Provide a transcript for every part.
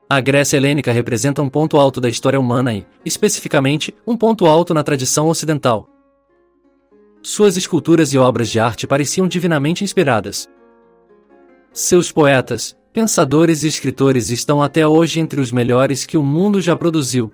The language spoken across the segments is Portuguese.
A Grécia helênica representa um ponto alto da história humana e, especificamente, um ponto alto na tradição ocidental. Suas esculturas e obras de arte pareciam divinamente inspiradas. Seus poetas, pensadores e escritores estão até hoje entre os melhores que o mundo já produziu.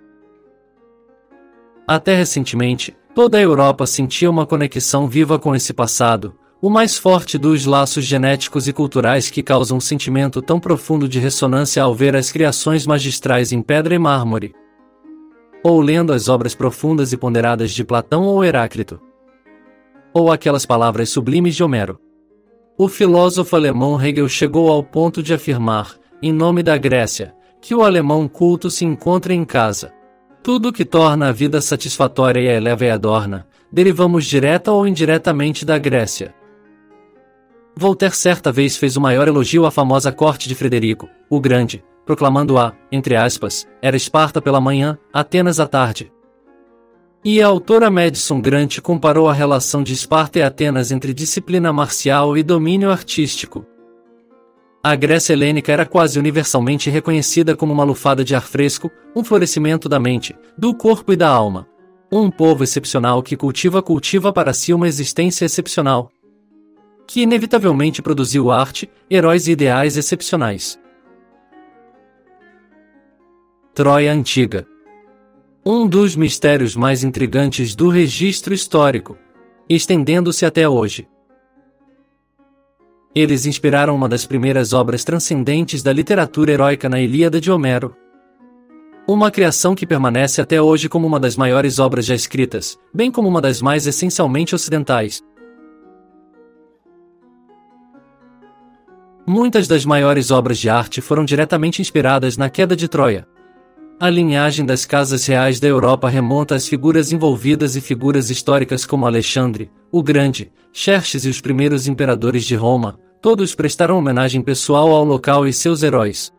Até recentemente, toda a Europa sentia uma conexão viva com esse passado, o mais forte dos laços genéticos e culturais que causam um sentimento tão profundo de ressonância ao ver as criações magistrais em pedra e mármore. Ou lendo as obras profundas e ponderadas de Platão ou Heráclito. Ou aquelas palavras sublimes de Homero. O filósofo alemão Hegel chegou ao ponto de afirmar, em nome da Grécia, que o alemão culto se encontra em casa. Tudo que torna a vida satisfatória e a eleva e adorna, derivamos direta ou indiretamente da Grécia. Voltaire certa vez fez o maior elogio à famosa corte de Frederico, o Grande, proclamando-a, entre aspas, era Esparta pela manhã, Atenas à tarde. E a autora Madison Grant comparou a relação de Esparta e Atenas entre disciplina marcial e domínio artístico. A Grécia helênica era quase universalmente reconhecida como uma lufada de ar fresco, um florescimento da mente, do corpo e da alma. Um povo excepcional que cultiva para si uma existência excepcional. Que inevitavelmente produziu arte, heróis e ideais excepcionais. Troia Antiga. Um dos mistérios mais intrigantes do registro histórico, estendendo-se até hoje. Eles inspiraram uma das primeiras obras transcendentes da literatura heróica na Ilíada de Homero. Uma criação que permanece até hoje como uma das maiores obras já escritas, bem como uma das mais essencialmente ocidentais. Muitas das maiores obras de arte foram diretamente inspiradas na queda de Troia. A linhagem das casas reais da Europa remonta às figuras envolvidas e figuras históricas como Alexandre, o Grande, Xerxes e os primeiros imperadores de Roma, todos prestaram homenagem pessoal ao local e seus heróis.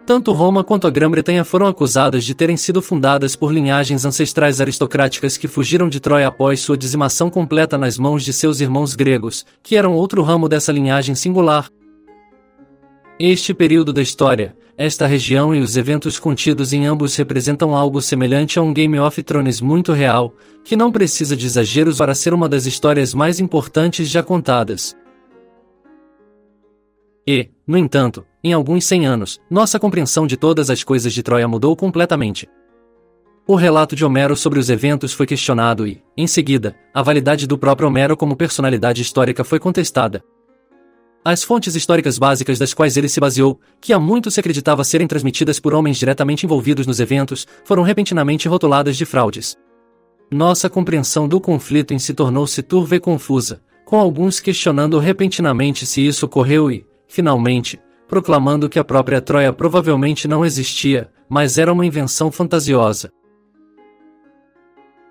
Tanto Roma quanto a Grã-Bretanha foram acusadas de terem sido fundadas por linhagens ancestrais aristocráticas que fugiram de Troia após sua dizimação completa nas mãos de seus irmãos gregos, que eram outro ramo dessa linhagem singular. Este período da história, esta região e os eventos contidos em ambos representam algo semelhante a um Game of Thrones muito real, que não precisa de exageros para ser uma das histórias mais importantes já contadas. E, no entanto, em alguns 100 anos, nossa compreensão de todas as coisas de Troia mudou completamente. O relato de Homero sobre os eventos foi questionado e, em seguida, a validade do próprio Homero como personalidade histórica foi contestada. As fontes históricas básicas das quais ele se baseou, que há muito se acreditava serem transmitidas por homens diretamente envolvidos nos eventos, foram repentinamente rotuladas de fraudes. Nossa compreensão do conflito em si tornou-se turva e confusa, com alguns questionando repentinamente se isso ocorreu e, finalmente, proclamando que a própria Troia provavelmente não existia, mas era uma invenção fantasiosa.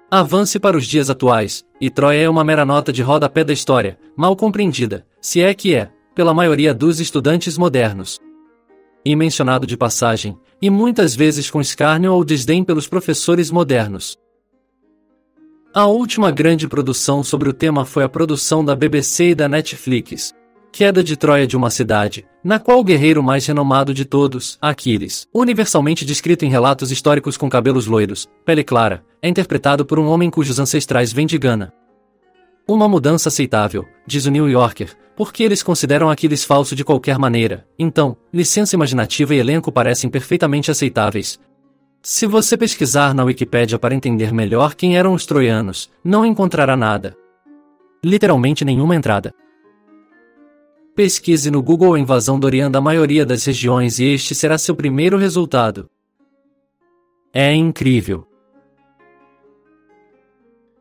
Avance para os dias atuais, e Troia é uma mera nota de rodapé da história, mal compreendida, se é que é, pela maioria dos estudantes modernos. E mencionado de passagem, e muitas vezes com escárnio ou desdém pelos professores modernos. A última grande produção sobre o tema foi a produção da BBC e da Netflix, Queda de Troia de uma Cidade, na qual o guerreiro mais renomado de todos, Aquiles, universalmente descrito em relatos históricos com cabelos loiros, pele clara, é interpretado por um homem cujos ancestrais vêm de Gana. Uma mudança aceitável, diz o New Yorker, porque eles consideram Aquiles falso de qualquer maneira, então, licença imaginativa e elenco parecem perfeitamente aceitáveis. Se você pesquisar na Wikipédia para entender melhor quem eram os troianos, não encontrará nada. Literalmente nenhuma entrada. Pesquise no Google a invasão doriana da maioria das regiões e este será seu primeiro resultado. É incrível.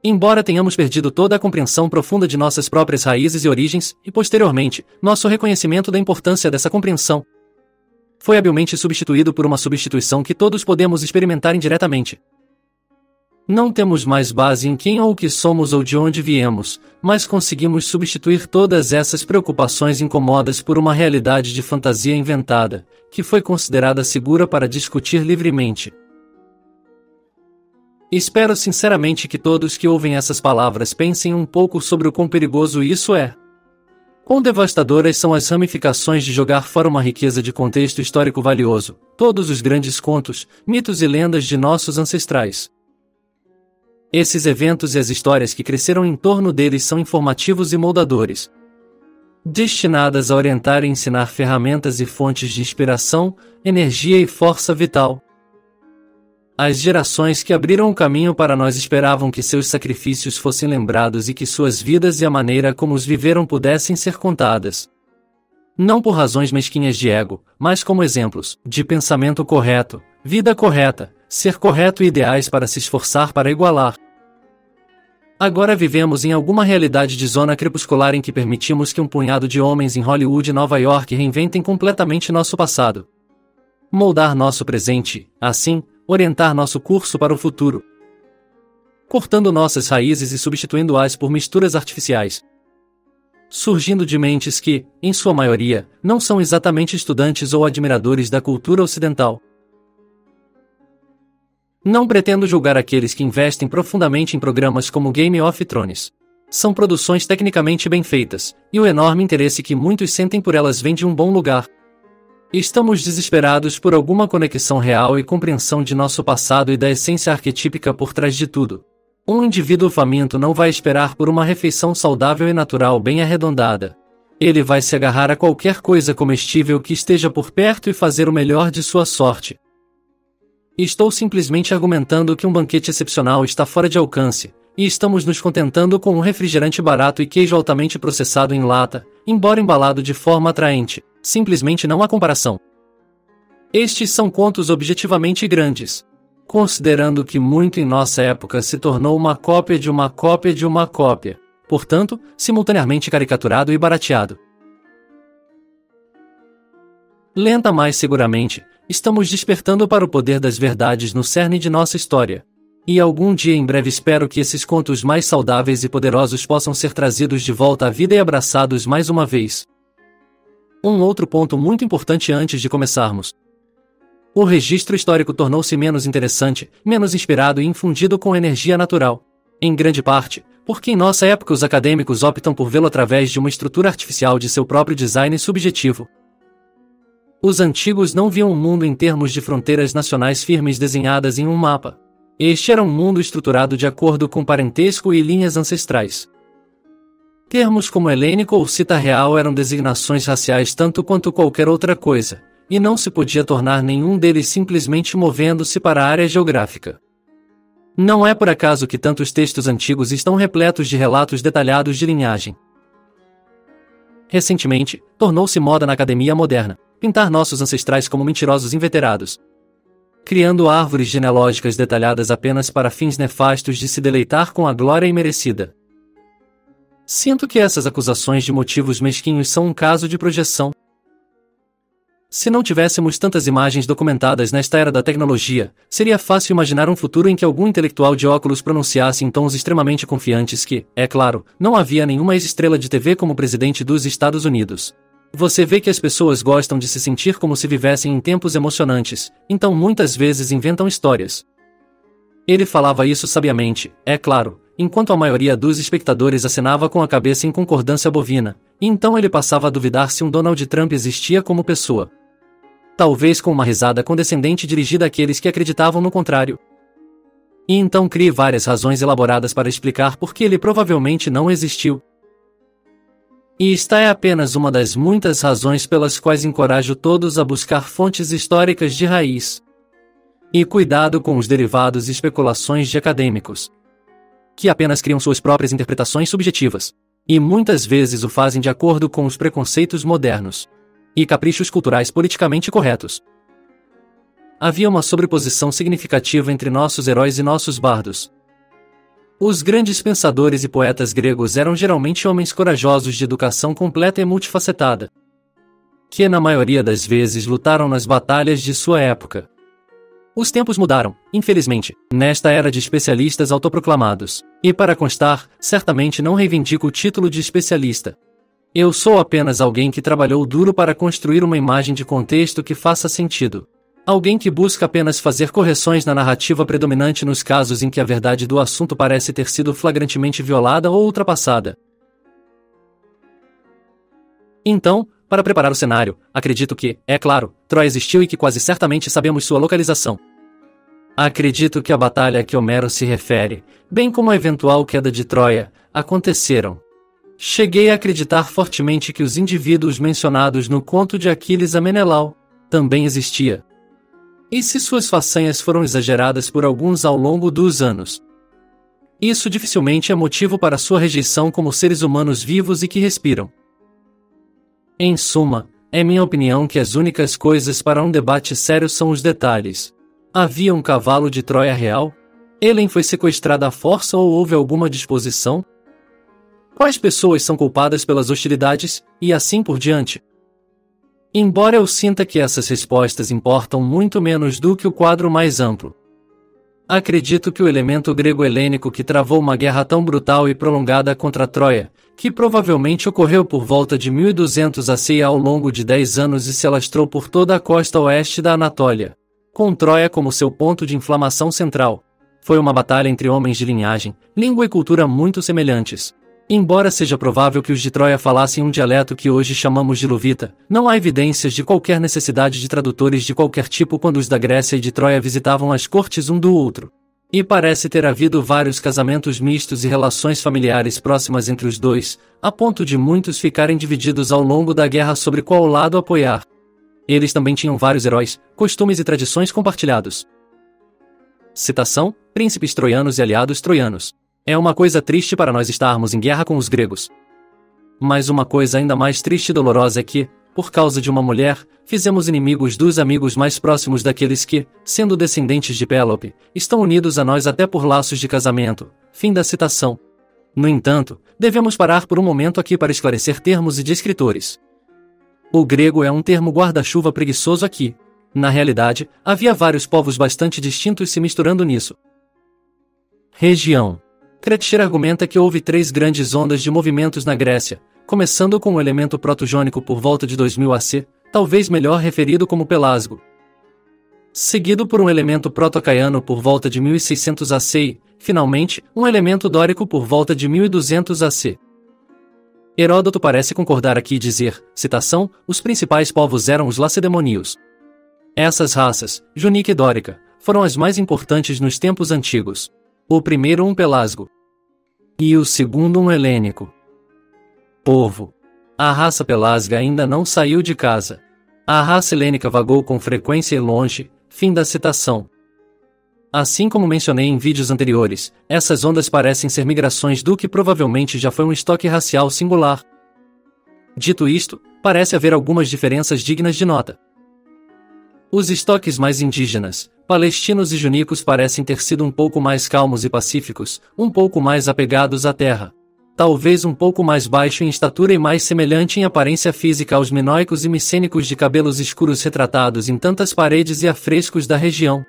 Embora tenhamos perdido toda a compreensão profunda de nossas próprias raízes e origens, e posteriormente, nosso reconhecimento da importância dessa compreensão foi habilmente substituído por uma substituição que todos podemos experimentar indiretamente. Não temos mais base em quem ou o que somos ou de onde viemos, mas conseguimos substituir todas essas preocupações incômodas por uma realidade de fantasia inventada, que foi considerada segura para discutir livremente. Espero sinceramente que todos que ouvem essas palavras pensem um pouco sobre o quão perigoso isso é. Quão devastadoras são as ramificações de jogar fora uma riqueza de contexto histórico valioso, todos os grandes contos, mitos e lendas de nossos ancestrais. Esses eventos e as histórias que cresceram em torno deles são informativos e moldadores, destinadas a orientar e ensinar ferramentas e fontes de inspiração, energia e força vital. As gerações que abriram o caminho para nós esperavam que seus sacrifícios fossem lembrados e que suas vidas e a maneira como os viveram pudessem ser contadas. Não por razões mesquinhas de ego, mas como exemplos de pensamento correto, vida correta, ser correto e ideais para se esforçar para igualar. Agora vivemos em alguma realidade de zona crepuscular em que permitimos que um punhado de homens em Hollywood e Nova York reinventem completamente nosso passado. Moldar nosso presente, assim, orientar nosso curso para o futuro. Cortando nossas raízes e substituindo-as por misturas artificiais. Surgindo de mentes que, em sua maioria, não são exatamente estudantes ou admiradores da cultura ocidental. Não pretendo julgar aqueles que investem profundamente em programas como Game of Thrones. São produções tecnicamente bem feitas, e o enorme interesse que muitos sentem por elas vem de um bom lugar. Estamos desesperados por alguma conexão real e compreensão de nosso passado e da essência arquetípica por trás de tudo. Um indivíduo faminto não vai esperar por uma refeição saudável e natural bem arredondada. Ele vai se agarrar a qualquer coisa comestível que esteja por perto e fazer o melhor de sua sorte. Estou simplesmente argumentando que um banquete excepcional está fora de alcance, e estamos nos contentando com um refrigerante barato e queijo altamente processado em lata, embora embalado de forma atraente. Simplesmente não há comparação. Estes são contos objetivamente grandes, considerando que muito em nossa época se tornou uma cópia de uma cópia de uma cópia, portanto, simultaneamente caricaturado e barateado. Lenta mais seguramente, estamos despertando para o poder das verdades no cerne de nossa história. E algum dia em breve espero que esses contos mais saudáveis e poderosos possam ser trazidos de volta à vida e abraçados mais uma vez. Um outro ponto muito importante antes de começarmos. O registro histórico tornou-se menos interessante, menos inspirado e infundido com energia natural. Em grande parte, porque em nossa época os acadêmicos optam por vê-lo através de uma estrutura artificial de seu próprio design subjetivo. Os antigos não viam o mundo em termos de fronteiras nacionais firmes desenhadas em um mapa. Este era um mundo estruturado de acordo com parentesco e linhas ancestrais. Termos como helênico ou cita real eram designações raciais tanto quanto qualquer outra coisa, e não se podia tornar nenhum deles simplesmente movendo-se para a área geográfica. Não é por acaso que tantos textos antigos estão repletos de relatos detalhados de linhagem. Recentemente, tornou-se moda na academia moderna pintar nossos ancestrais como mentirosos inveterados, criando árvores genealógicas detalhadas apenas para fins nefastos de se deleitar com a glória imerecida. Sinto que essas acusações de motivos mesquinhos são um caso de projeção. Se não tivéssemos tantas imagens documentadas nesta era da tecnologia, seria fácil imaginar um futuro em que algum intelectual de óculos pronunciasse em tons extremamente confiantes que, é claro, não havia nenhuma ex-estrela de TV como presidente dos Estados Unidos. Você vê que as pessoas gostam de se sentir como se vivessem em tempos emocionantes, então muitas vezes inventam histórias. Ele falava isso sabiamente, é claro, enquanto a maioria dos espectadores acenava com a cabeça em concordância bovina, e então ele passava a duvidar se um Donald Trump existia como pessoa. Talvez com uma risada condescendente dirigida àqueles que acreditavam no contrário. E então crie várias razões elaboradas para explicar por que ele provavelmente não existiu. E esta é apenas uma das muitas razões pelas quais encorajo todos a buscar fontes históricas de raiz. E cuidado com os derivados e especulações de acadêmicos, que apenas criam suas próprias interpretações subjetivas, e muitas vezes o fazem de acordo com os preconceitos modernos e caprichos culturais politicamente corretos. Havia uma sobreposição significativa entre nossos heróis e nossos bardos. Os grandes pensadores e poetas gregos eram geralmente homens corajosos de educação completa e multifacetada, que na maioria das vezes lutaram nas batalhas de sua época. Os tempos mudaram, infelizmente, nesta era de especialistas autoproclamados. E para constar, certamente não reivindico o título de especialista. Eu sou apenas alguém que trabalhou duro para construir uma imagem de contexto que faça sentido. Alguém que busca apenas fazer correções na narrativa predominante nos casos em que a verdade do assunto parece ter sido flagrantemente violada ou ultrapassada. Então, para preparar o cenário, acredito que, é claro, Troia existiu e que quase certamente sabemos sua localização. Acredito que a batalha a que Homero se refere, bem como a eventual queda de Troia, aconteceram. Cheguei a acreditar fortemente que os indivíduos mencionados no conto de Aquiles a Menelau também existia. E se suas façanhas foram exageradas por alguns ao longo dos anos? Isso dificilmente é motivo para sua rejeição como seres humanos vivos e que respiram. Em suma, é minha opinião que as únicas coisas para um debate sério são os detalhes. Havia um cavalo de Troia real? Helen foi sequestrada à força ou houve alguma disposição? Quais pessoas são culpadas pelas hostilidades, e assim por diante? Embora eu sinta que essas respostas importam muito menos do que o quadro mais amplo. Acredito que o elemento grego-helênico que travou uma guerra tão brutal e prolongada contra Troia, que provavelmente ocorreu por volta de 1200 AC ao longo de 10 anos e se alastrou por toda a costa oeste da Anatólia, com Troia como seu ponto de inflamação central, foi uma batalha entre homens de linhagem, língua e cultura muito semelhantes. Embora seja provável que os de Troia falassem um dialeto que hoje chamamos de luvita, não há evidências de qualquer necessidade de tradutores de qualquer tipo quando os da Grécia e de Troia visitavam as cortes um do outro. E parece ter havido vários casamentos mistos e relações familiares próximas entre os dois, a ponto de muitos ficarem divididos ao longo da guerra sobre qual lado apoiar. Eles também tinham vários heróis, costumes e tradições compartilhados. Citação: príncipes troianos e aliados troianos. É uma coisa triste para nós estarmos em guerra com os gregos. Mas uma coisa ainda mais triste e dolorosa é que, por causa de uma mulher, fizemos inimigos dos amigos mais próximos daqueles que, sendo descendentes de Pélope, estão unidos a nós até por laços de casamento. Fim da citação. No entanto, devemos parar por um momento aqui para esclarecer termos e descritores. O grego é um termo guarda-chuva preguiçoso aqui. Na realidade, havia vários povos bastante distintos se misturando nisso. Região. Kretcher argumenta que houve 3 grandes ondas de movimentos na Grécia, começando com o elemento proto-jônico por volta de 2000 AC, talvez melhor referido como Pelasgo. Seguido por um elemento proto-caiano por volta de 1600 AC e, finalmente, um elemento dórico por volta de 1200 AC. Heródoto parece concordar aqui e dizer, citação, os principais povos eram os lacedemônios. Essas raças, jônica e dórica, foram as mais importantes nos tempos antigos. O primeiro um pelasgo. E o segundo um helênico. Povo. A raça pelasga ainda não saiu de casa. A raça helênica vagou com frequência e longe. Fim da citação. Assim como mencionei em vídeos anteriores, essas ondas parecem ser migrações do que provavelmente já foi um estoque racial singular. Dito isto, parece haver algumas diferenças dignas de nota. Os estoques mais indígenas, palestinos e junicos parecem ter sido um pouco mais calmos e pacíficos, um pouco mais apegados à terra. Talvez um pouco mais baixo em estatura e mais semelhante em aparência física aos minoicos e micênicos de cabelos escuros retratados em tantas paredes e afrescos da região.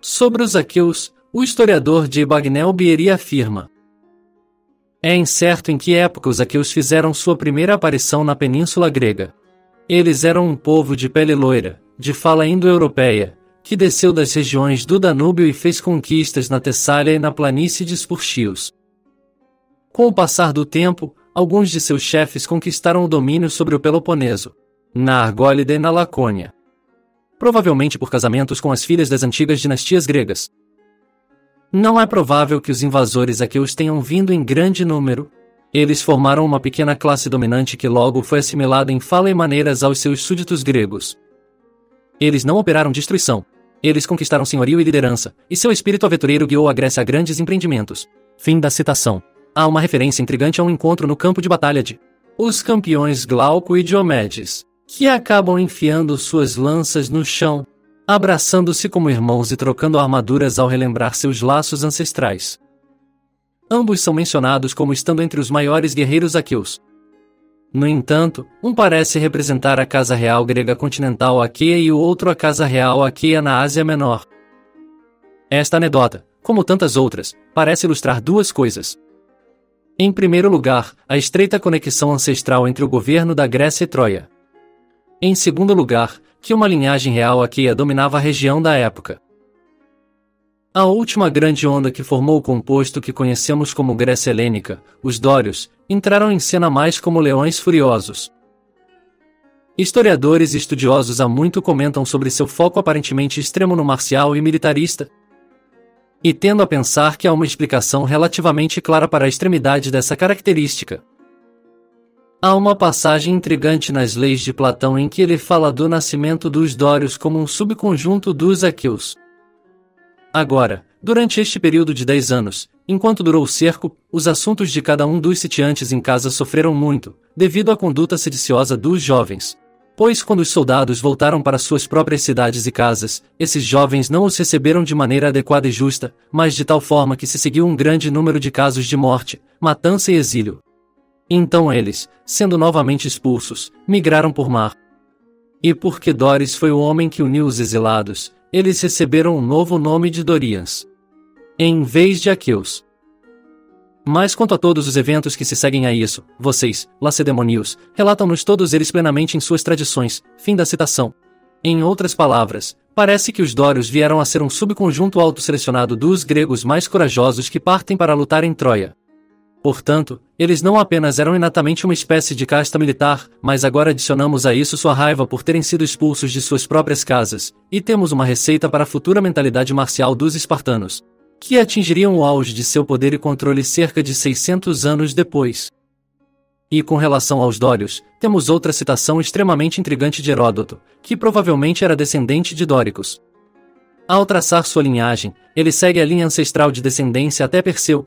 Sobre os aqueus, o historiador J. Bagnell Bieri afirma: é incerto em que época os aqueus fizeram sua primeira aparição na Península Grega. Eles eram um povo de pele loira, de fala indo-europeia, que desceu das regiões do Danúbio e fez conquistas na Tessália e na planície de Spurchios. Com o passar do tempo, alguns de seus chefes conquistaram o domínio sobre o Peloponeso, na Argólida e na Lacônia. Provavelmente por casamentos com as filhas das antigas dinastias gregas. Não é provável que os invasores aqueus tenham vindo em grande número. Eles formaram uma pequena classe dominante que logo foi assimilada em fala e maneiras aos seus súditos gregos. Eles não operaram destruição. Eles conquistaram senhorio e liderança, e seu espírito aventureiro guiou a Grécia a grandes empreendimentos. Fim da citação. Há uma referência intrigante a um encontro no campo de batalha de os campeões Glauco e Diomedes, que acabam enfiando suas lanças no chão, abraçando-se como irmãos e trocando armaduras ao relembrar seus laços ancestrais. Ambos são mencionados como estando entre os maiores guerreiros aqueus. No entanto, um parece representar a Casa Real grega continental Aqueia e o outro a Casa Real Aqueia na Ásia Menor. Esta anedota, como tantas outras, parece ilustrar duas coisas. Em primeiro lugar, a estreita conexão ancestral entre o governo da Grécia e Troia. Em segundo lugar, que uma linhagem real Aqueia dominava a região da época. A última grande onda que formou o composto que conhecemos como Grécia Helênica, os dórios, entraram em cena mais como leões furiosos. Historiadores e estudiosos há muito comentam sobre seu foco aparentemente extremo no marcial e militarista, e tendo a pensar que há uma explicação relativamente clara para a extremidade dessa característica. Há uma passagem intrigante nas leis de Platão em que ele fala do nascimento dos dórios como um subconjunto dos aqueus. Agora, durante este período de 10 anos, enquanto durou o cerco, os assuntos de cada um dos sitiantes em casa sofreram muito, devido à conduta sediciosa dos jovens. Pois quando os soldados voltaram para suas próprias cidades e casas, esses jovens não os receberam de maneira adequada e justa, mas de tal forma que se seguiu um grande número de casos de morte, matança e exílio. Então eles, sendo novamente expulsos, migraram por mar. E porque Dóris foi o homem que uniu os exilados, eles receberam um novo nome de Dorians, em vez de aqueus. Mas quanto a todos os eventos que se seguem a isso, vocês, lacedemonios, relatam-nos todos eles plenamente em suas tradições. Fim da citação. Em outras palavras, parece que os dórios vieram a ser um subconjunto autoselecionado dos gregos mais corajosos que partem para lutar em Troia. Portanto, eles não apenas eram inatamente uma espécie de casta militar, mas agora adicionamos a isso sua raiva por terem sido expulsos de suas próprias casas, e temos uma receita para a futura mentalidade marcial dos espartanos, que atingiriam o auge de seu poder e controle cerca de 600 anos depois. E com relação aos dórios, temos outra citação extremamente intrigante de Heródoto, que provavelmente era descendente de dóricos. Ao traçar sua linhagem, ele segue a linha ancestral de descendência até Perseu.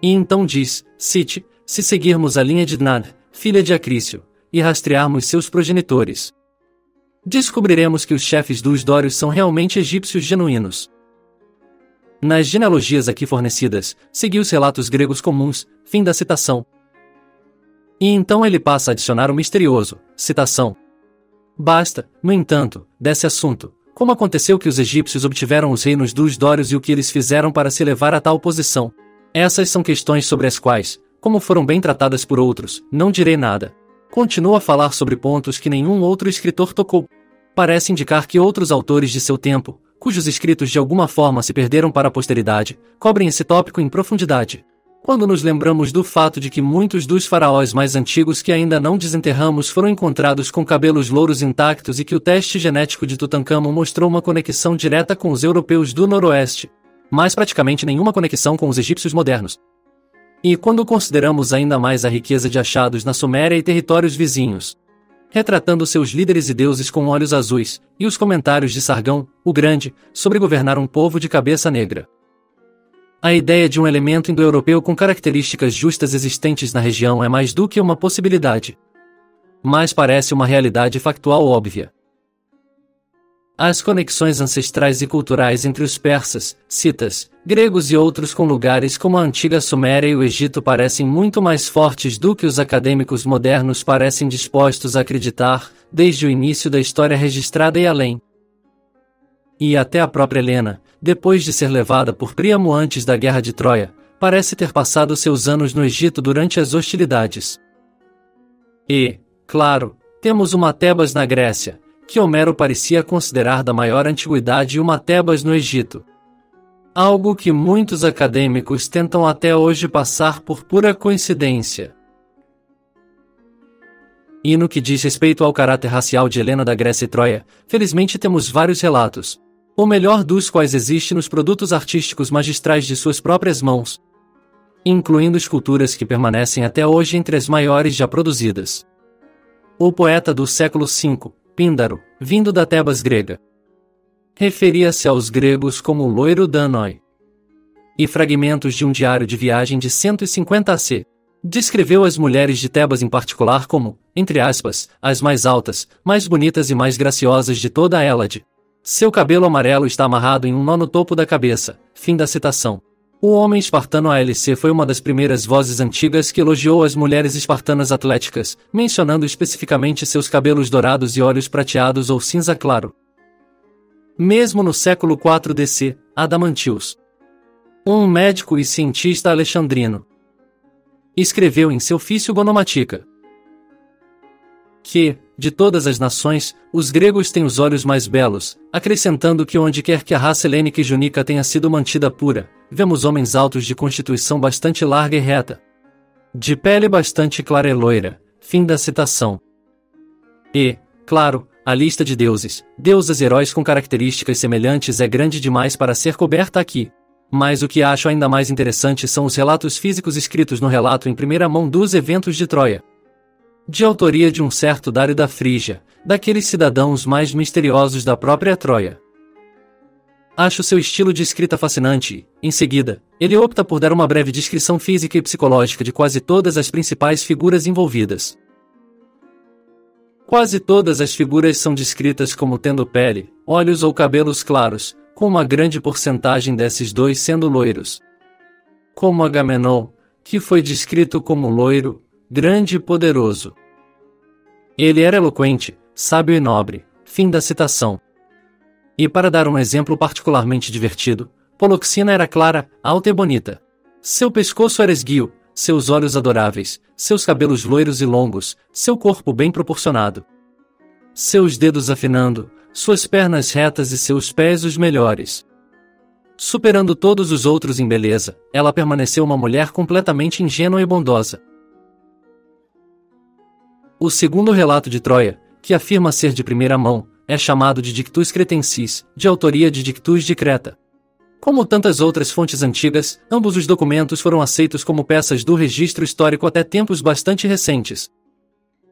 E então diz, cite, se seguirmos a linha de Dnad, filha de Acrício, e rastrearmos seus progenitores, descobriremos que os chefes dos dórios são realmente egípcios genuínos. Nas genealogias aqui fornecidas, segui os relatos gregos comuns, fim da citação. E então ele passa a adicionar o misterioso, citação. Basta, no entanto, desse assunto, como aconteceu que os egípcios obtiveram os reinos dos dórios e o que eles fizeram para se levar a tal posição. Essas são questões sobre as quais, como foram bem tratadas por outros, não direi nada. Continuo a falar sobre pontos que nenhum outro escritor tocou. Parece indicar que outros autores de seu tempo, cujos escritos de alguma forma se perderam para a posteridade, cobrem esse tópico em profundidade. Quando nos lembramos do fato de que muitos dos faraós mais antigos que ainda não desenterramos foram encontrados com cabelos louros intactos e que o teste genético de Tutancâmon mostrou uma conexão direta com os europeus do noroeste, mas praticamente nenhuma conexão com os egípcios modernos. E quando consideramos ainda mais a riqueza de achados na Suméria e territórios vizinhos, retratando seus líderes e deuses com olhos azuis, e os comentários de Sargão, o Grande, sobre governar um povo de cabeça negra. A ideia de um elemento indo-europeu com características justas existentes na região é mais do que uma possibilidade, mas parece uma realidade factual óbvia. As conexões ancestrais e culturais entre os persas, citas, gregos e outros com lugares como a antiga Suméria e o Egito parecem muito mais fortes do que os acadêmicos modernos parecem dispostos a acreditar, desde o início da história registrada e além. E até a própria Helena, depois de ser levada por Príamo antes da Guerra de Troia, parece ter passado seus anos no Egito durante as hostilidades. E, claro, temos uma Tebas na Grécia, que Homero parecia considerar da maior antiguidade e uma Tebas no Egito. Algo que muitos acadêmicos tentam até hoje passar por pura coincidência. E no que diz respeito ao caráter racial de Helena da Grécia e Troia, felizmente temos vários relatos, o melhor dos quais existe nos produtos artísticos magistrais de suas próprias mãos, incluindo esculturas que permanecem até hoje entre as maiores já produzidas. O poeta do século V, Píndaro, vindo da Tebas grega, referia-se aos gregos como o loiro Danaoi. E fragmentos de um diário de viagem de 150 AC descreveu as mulheres de Tebas em particular como, entre aspas, as mais altas, mais bonitas e mais graciosas de toda a Hélade. Seu cabelo amarelo está amarrado em um nó no topo da cabeça. Fim da citação. O homem espartano ALC foi uma das primeiras vozes antigas que elogiou as mulheres espartanas atléticas, mencionando especificamente seus cabelos dourados e olhos prateados ou cinza claro. Mesmo no século IV DC, Adamantius, um médico e cientista alexandrino, escreveu em seu Ofício Gonomatica que, de todas as nações, os gregos têm os olhos mais belos, acrescentando que onde quer que a raça helênica e jônica tenha sido mantida pura, vemos homens altos de constituição bastante larga e reta, de pele bastante clara e loira. Fim da citação. E, claro, a lista de deuses, deusas e heróis com características semelhantes é grande demais para ser coberta aqui. Mas o que acho ainda mais interessante são os relatos físicos escritos no relato em primeira mão dos eventos de Troia, de autoria de um certo Dário da Frígia, daqueles cidadãos mais misteriosos da própria Troia. Acho seu estilo de escrita fascinante e, em seguida, ele opta por dar uma breve descrição física e psicológica de quase todas as principais figuras envolvidas. Quase todas as figuras são descritas como tendo pele, olhos ou cabelos claros, com uma grande porcentagem desses dois sendo loiros. Como Agamenon, que foi descrito como loiro, grande e poderoso. Ele era eloquente, sábio e nobre. Fim da citação. E para dar um exemplo particularmente divertido, Poloxina era clara, alta e bonita. Seu pescoço era esguio, seus olhos adoráveis, seus cabelos loiros e longos, seu corpo bem proporcionado, seus dedos afinando, suas pernas retas e seus pés os melhores. Superando todos os outros em beleza, ela permaneceu uma mulher completamente ingênua e bondosa. O segundo relato de Troia, que afirma ser de primeira mão, é chamado de Dictus Cretensis, de autoria de Dictus de Creta. Como tantas outras fontes antigas, ambos os documentos foram aceitos como peças do registro histórico até tempos bastante recentes,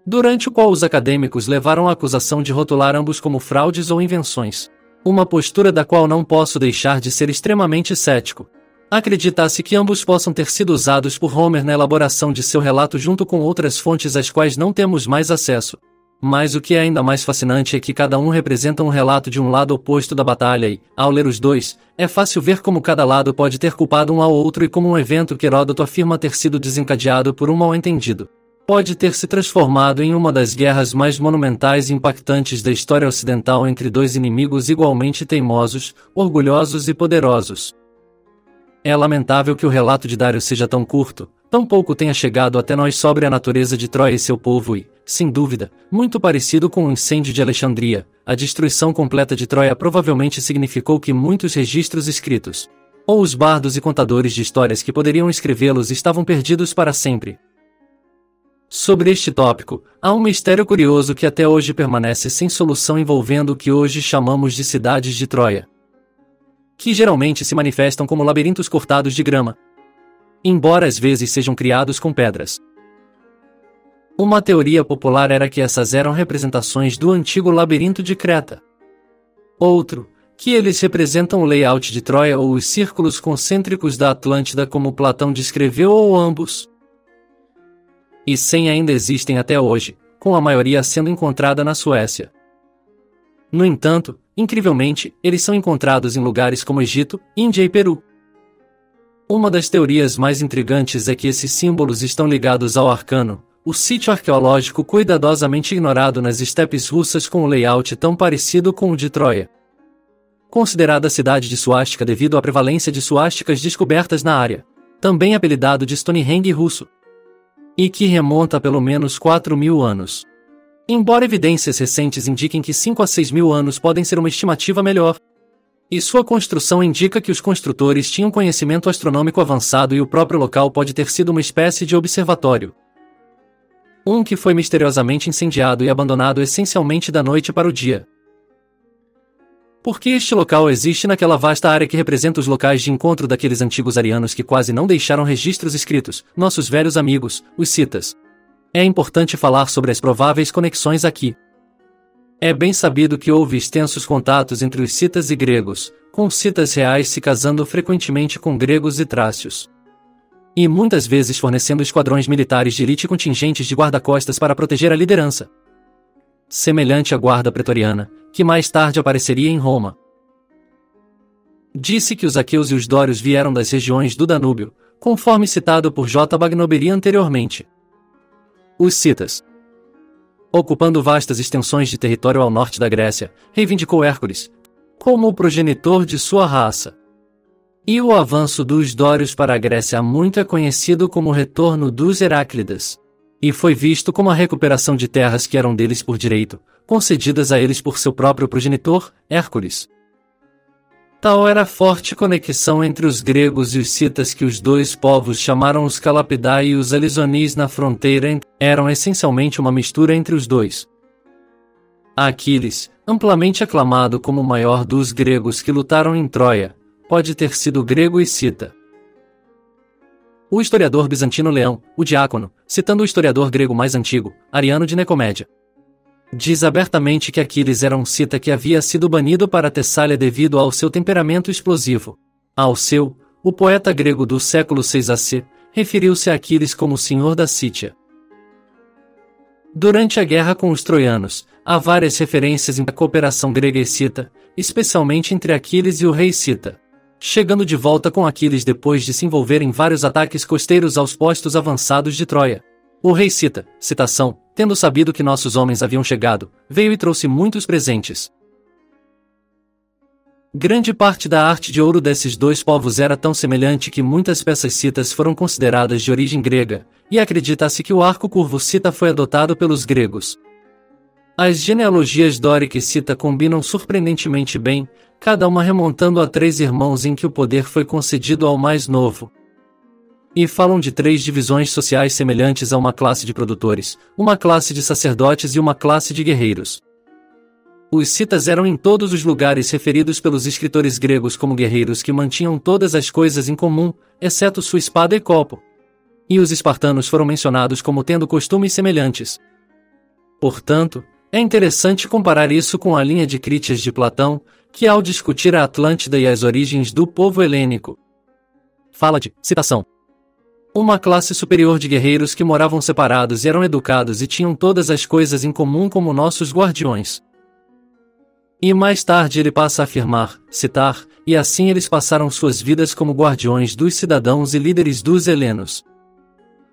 durante o qual os acadêmicos levaram a acusação de rotular ambos como fraudes ou invenções. Uma postura da qual não posso deixar de ser extremamente cético. Acredita-se que ambos possam ter sido usados por Homer na elaboração de seu relato junto com outras fontes às quais não temos mais acesso. Mas o que é ainda mais fascinante é que cada um representa um relato de um lado oposto da batalha e, ao ler os dois, é fácil ver como cada lado pode ter culpado um ao outro e como um evento que Heródoto afirma ter sido desencadeado por um mal-entendido pode ter se transformado em uma das guerras mais monumentais e impactantes da história ocidental entre dois inimigos igualmente teimosos, orgulhosos e poderosos. É lamentável que o relato de Dário seja tão curto, tão pouco tenha chegado até nós sobre a natureza de Troia e seu povo e, sem dúvida, muito parecido com o incêndio de Alexandria, a destruição completa de Troia provavelmente significou que muitos registros escritos, ou os bardos e contadores de histórias que poderiam escrevê-los estavam perdidos para sempre. Sobre este tópico, há um mistério curioso que até hoje permanece sem solução envolvendo o que hoje chamamos de cidades de Troia, que geralmente se manifestam como labirintos cortados de grama, embora às vezes sejam criados com pedras. Uma teoria popular era que essas eram representações do antigo labirinto de Creta. Outro, que eles representam o layout de Troia ou os círculos concêntricos da Atlântida como Platão descreveu ou ambos. E 100 ainda existem até hoje, com a maioria sendo encontrada na Suécia. No entanto, incrivelmente, eles são encontrados em lugares como Egito, Índia e Peru. Uma das teorias mais intrigantes é que esses símbolos estão ligados ao arcano, o sítio arqueológico cuidadosamente ignorado nas estepes russas com um layout tão parecido com o de Troia, considerada cidade de suástica devido à prevalência de suásticas descobertas na área, também apelidado de Stonehenge russo, e que remonta a pelo menos 4.000 anos. Embora evidências recentes indiquem que 5 a 6 mil anos podem ser uma estimativa melhor, e sua construção indica que os construtores tinham conhecimento astronômico avançado e o próprio local pode ter sido uma espécie de observatório, que foi misteriosamente incendiado e abandonado essencialmente da noite para o dia. Por que este local existe naquela vasta área que representa os locais de encontro daqueles antigos arianos que quase não deixaram registros escritos, nossos velhos amigos, os citas? É importante falar sobre as prováveis conexões aqui. É bem sabido que houve extensos contatos entre os citas e gregos, com citas reais se casando frequentemente com gregos e trácios, e muitas vezes fornecendo esquadrões militares de elite e contingentes de guarda-costas para proteger a liderança, semelhante à guarda pretoriana, que mais tarde apareceria em Roma. Disse que os aqueus e os dórios vieram das regiões do Danúbio, conforme citado por J. Bagnobiri anteriormente. Os citas, ocupando vastas extensões de território ao norte da Grécia, reivindicou Hércules como o progenitor de sua raça. E o avanço dos dórios para a Grécia muito é conhecido como o retorno dos Heráclidas, e foi visto como a recuperação de terras que eram deles por direito, concedidas a eles por seu próprio progenitor, Hércules. Tal era a forte conexão entre os gregos e os citas que os dois povos chamaram os Calapidai e os Alisonis na fronteira eram essencialmente uma mistura entre os dois. Aquiles, amplamente aclamado como o maior dos gregos que lutaram em Troia, pode ter sido grego e cita. O historiador bizantino Leão, o Diácono, citando o historiador grego mais antigo, Ariano de Nicomédia, diz abertamente que Aquiles era um cita que havia sido banido para Tessália devido ao seu temperamento explosivo. Alceu, o poeta grego do século VI a.C., referiu-se a Aquiles como o senhor da Sítia. Durante a guerra com os troianos, há várias referências à cooperação grega e cita, especialmente entre Aquiles e o rei cita, chegando de volta com Aquiles depois de se envolver em vários ataques costeiros aos postos avançados de Troia. O rei cita, citação, tendo sabido que nossos homens haviam chegado, veio e trouxe muitos presentes. Grande parte da arte de ouro desses dois povos era tão semelhante que muitas peças citas foram consideradas de origem grega, e acredita-se que o arco curvo cita foi adotado pelos gregos. As genealogias dórica e cita combinam surpreendentemente bem, cada uma remontando a 3 irmãos em que o poder foi concedido ao mais novo. E falam de 3 divisões sociais semelhantes a uma classe de produtores, uma classe de sacerdotes e uma classe de guerreiros. Os citas eram em todos os lugares referidos pelos escritores gregos como guerreiros que mantinham todas as coisas em comum, exceto sua espada e copo. E os espartanos foram mencionados como tendo costumes semelhantes. Portanto, é interessante comparar isso com a linha de Crítias de Platão, que ao discutir a Atlântida e as origens do povo helênico, fala de, citação, uma classe superior de guerreiros que moravam separados e eram educados e tinham todas as coisas em comum como nossos guardiões. E mais tarde ele passa a afirmar, citar, e assim eles passaram suas vidas como guardiões dos cidadãos e líderes dos helenos.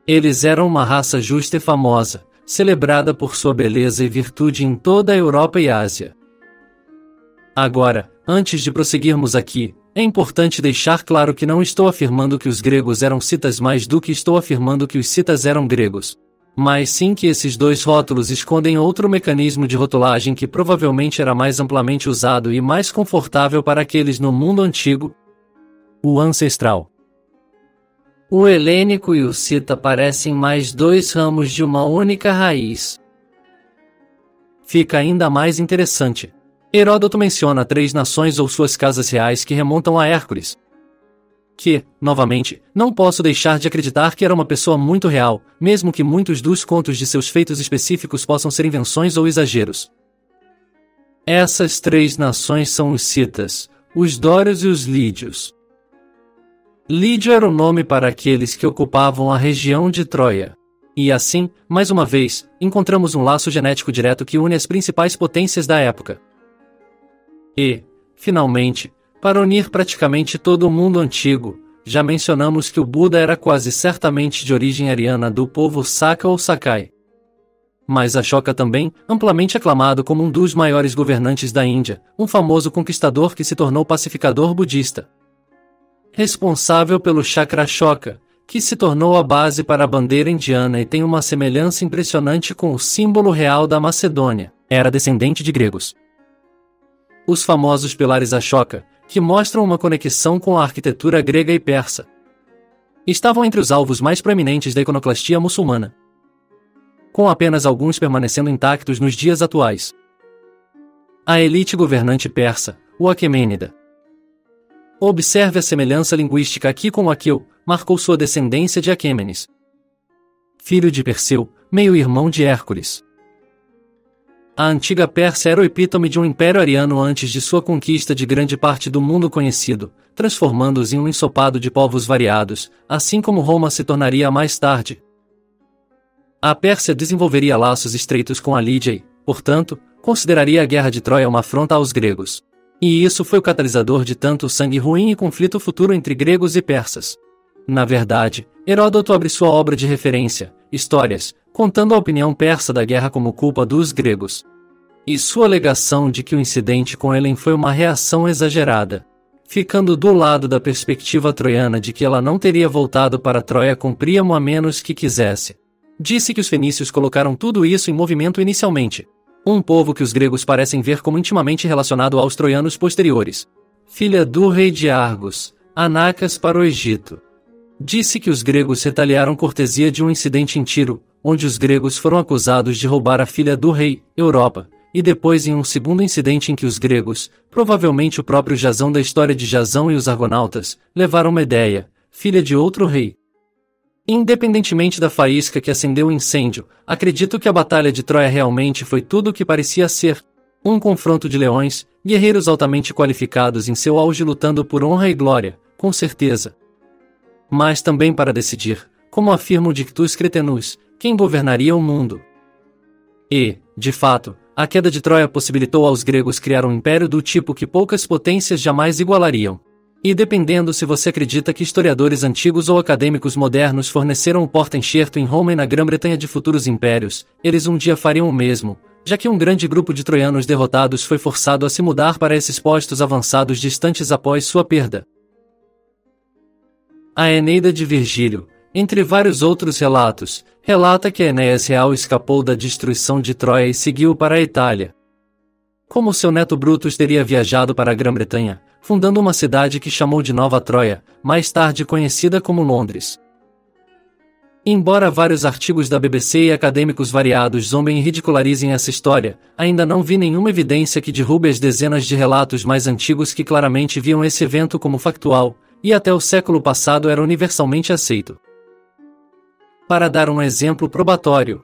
Eles eram uma raça justa e famosa, celebrada por sua beleza e virtude em toda a Europa e Ásia. Agora, antes de prosseguirmos aqui, é importante deixar claro que não estou afirmando que os gregos eram citas mais do que estou afirmando que os citas eram gregos. Mas sim que esses dois rótulos escondem outro mecanismo de rotulagem que provavelmente era mais amplamente usado e mais confortável para aqueles no mundo antigo, o ancestral. O helênico e o cita parecem mais 2 ramos de uma única raiz. Fica ainda mais interessante. Heródoto menciona 3 nações ou suas casas reais que remontam a Hércules, que, novamente, não posso deixar de acreditar que era uma pessoa muito real, mesmo que muitos dos contos de seus feitos específicos possam ser invenções ou exageros. Essas 3 nações são os citas, os dórios e os lídios. Lídio era o nome para aqueles que ocupavam a região de Troia. E assim, mais uma vez, encontramos um laço genético direto que une as principais potências da época. E, finalmente, para unir praticamente todo o mundo antigo, já mencionamos que o Buda era quase certamente de origem ariana do povo Saka ou Sakai. Mas Ashoka também, amplamente aclamado como um dos maiores governantes da Índia, um famoso conquistador que se tornou pacificador budista. Responsável pelo chakra Ashoka, que se tornou a base para a bandeira indiana e tem uma semelhança impressionante com o símbolo real da Macedônia, era descendente de gregos. Os famosos pilares Ashoka, que mostram uma conexão com a arquitetura grega e persa, estavam entre os alvos mais proeminentes da iconoclastia muçulmana, com apenas alguns permanecendo intactos nos dias atuais. A elite governante persa, o Aquemênida. Observe a semelhança linguística aqui com o Aqueu, marcou sua descendência de Aquêmenes, filho de Perseu, meio-irmão de Hércules. A antiga Pérsia era o epítome de um império ariano antes de sua conquista de grande parte do mundo conhecido, transformando-os em um ensopado de povos variados, assim como Roma se tornaria mais tarde. A Pérsia desenvolveria laços estreitos com a Lídia e, portanto, consideraria a Guerra de Troia uma afronta aos gregos. E isso foi o catalisador de tanto sangue ruim e conflito futuro entre gregos e persas. Na verdade, Heródoto abre sua obra de referência, Histórias, contando a opinião persa da guerra como culpa dos gregos. E sua alegação de que o incidente com Helen foi uma reação exagerada. Ficando do lado da perspectiva troiana de que ela não teria voltado para Troia com Príamo a menos que quisesse. Disse que os fenícios colocaram tudo isso em movimento inicialmente. Um povo que os gregos parecem ver como intimamente relacionado aos troianos posteriores. Filha do rei de Argos, Anacas para o Egito. Disse que os gregos retaliaram cortesia de um incidente em Tiro, onde os gregos foram acusados de roubar a filha do rei, Europa, e depois em um segundo incidente em que os gregos, provavelmente o próprio Jasão da história de Jasão e os argonautas, levaram Medeia, filha de outro rei. Independentemente da faísca que acendeu o incêndio, acredito que a Batalha de Troia realmente foi tudo o que parecia ser. Um confronto de leões, guerreiros altamente qualificados em seu auge lutando por honra e glória, com certeza. Mas também para decidir, como afirma o Dictus Cretenus, quem governaria o mundo. E, de fato, a queda de Troia possibilitou aos gregos criar um império do tipo que poucas potências jamais igualariam. E dependendo se você acredita que historiadores antigos ou acadêmicos modernos forneceram o porta-enxerto em Roma e na Grã-Bretanha de futuros impérios, eles um dia fariam o mesmo, já que um grande grupo de troianos derrotados foi forçado a se mudar para esses postos avançados distantes após sua perda. A Eneida de Virgílio, entre vários outros relatos, relata que Enéas Real escapou da destruição de Troia e seguiu para a Itália. Como seu neto Brutus teria viajado para a Grã-Bretanha, fundando uma cidade que chamou de Nova Troia, mais tarde conhecida como Londres. Embora vários artigos da BBC e acadêmicos variados zombem e ridicularizem essa história, ainda não vi nenhuma evidência que derrube as dezenas de relatos mais antigos que claramente viam esse evento como factual, e até o século passado era universalmente aceito. Para dar um exemplo probatório,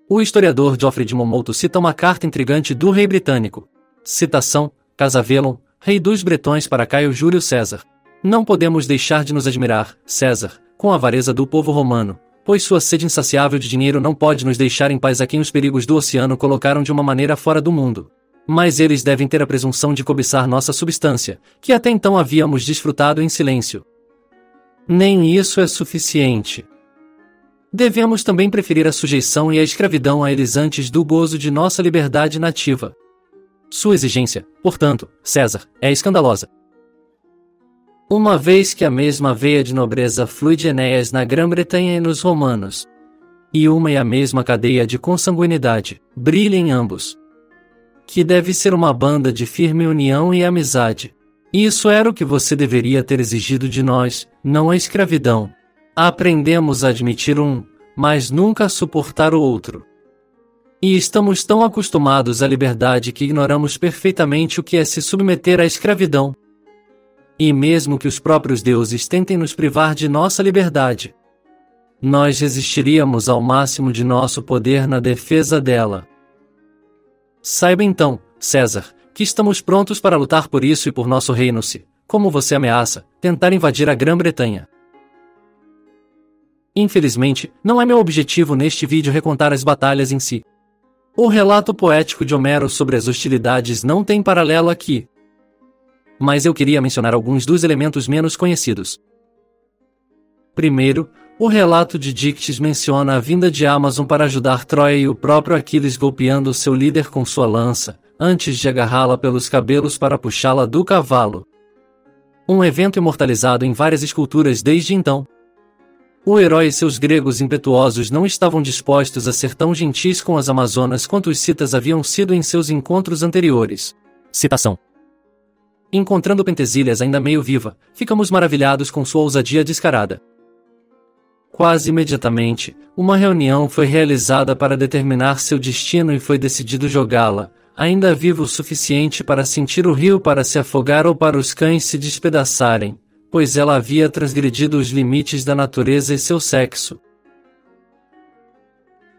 o historiador Geoffrey de Monmouth cita uma carta intrigante do rei britânico. Citação, Casavelon, rei dos bretões para Caio Júlio César. Não podemos deixar de nos admirar, César, com a avareza do povo romano, pois sua sede insaciável de dinheiro não pode nos deixar em paz a quem os perigos do oceano colocaram de uma maneira fora do mundo. Mas eles devem ter a presunção de cobiçar nossa substância, que até então havíamos desfrutado em silêncio. Nem isso é suficiente. Devemos também preferir a sujeição e a escravidão a eles antes do gozo de nossa liberdade nativa. Sua exigência, portanto, César, é escandalosa. Uma vez que a mesma veia de nobreza flui de Enéas na Grã-Bretanha e nos romanos, e uma e a mesma cadeia de consanguinidade, brilha em ambos, que deve ser uma banda de firme união e amizade. Isso era o que você deveria ter exigido de nós, não a escravidão. Aprendemos a admitir um, mas nunca a suportar o outro. E estamos tão acostumados à liberdade que ignoramos perfeitamente o que é se submeter à escravidão. E mesmo que os próprios deuses tentem nos privar de nossa liberdade, nós resistiríamos ao máximo de nosso poder na defesa dela. Saiba então, César, que estamos prontos para lutar por isso e por nosso reino se, como você ameaça, tentar invadir a Grã-Bretanha. Infelizmente, não é meu objetivo neste vídeo recontar as batalhas em si. O relato poético de Homero sobre as hostilidades não tem paralelo aqui. Mas eu queria mencionar alguns dos elementos menos conhecidos. Primeiro, o relato de Dictys menciona a vinda de Amazon para ajudar Troia e o próprio Aquiles golpeando seu líder com sua lança, antes de agarrá-la pelos cabelos para puxá-la do cavalo. Um evento imortalizado em várias esculturas desde então. O herói e seus gregos impetuosos não estavam dispostos a ser tão gentis com as Amazonas quanto os citas haviam sido em seus encontros anteriores. Citação. Encontrando Pentesilhas ainda meio viva, ficamos maravilhados com sua ousadia descarada. Quase imediatamente, uma reunião foi realizada para determinar seu destino e foi decidido jogá-la, ainda viva o suficiente para sentir o rio para se afogar ou para os cães se despedaçarem, pois ela havia transgredido os limites da natureza e seu sexo.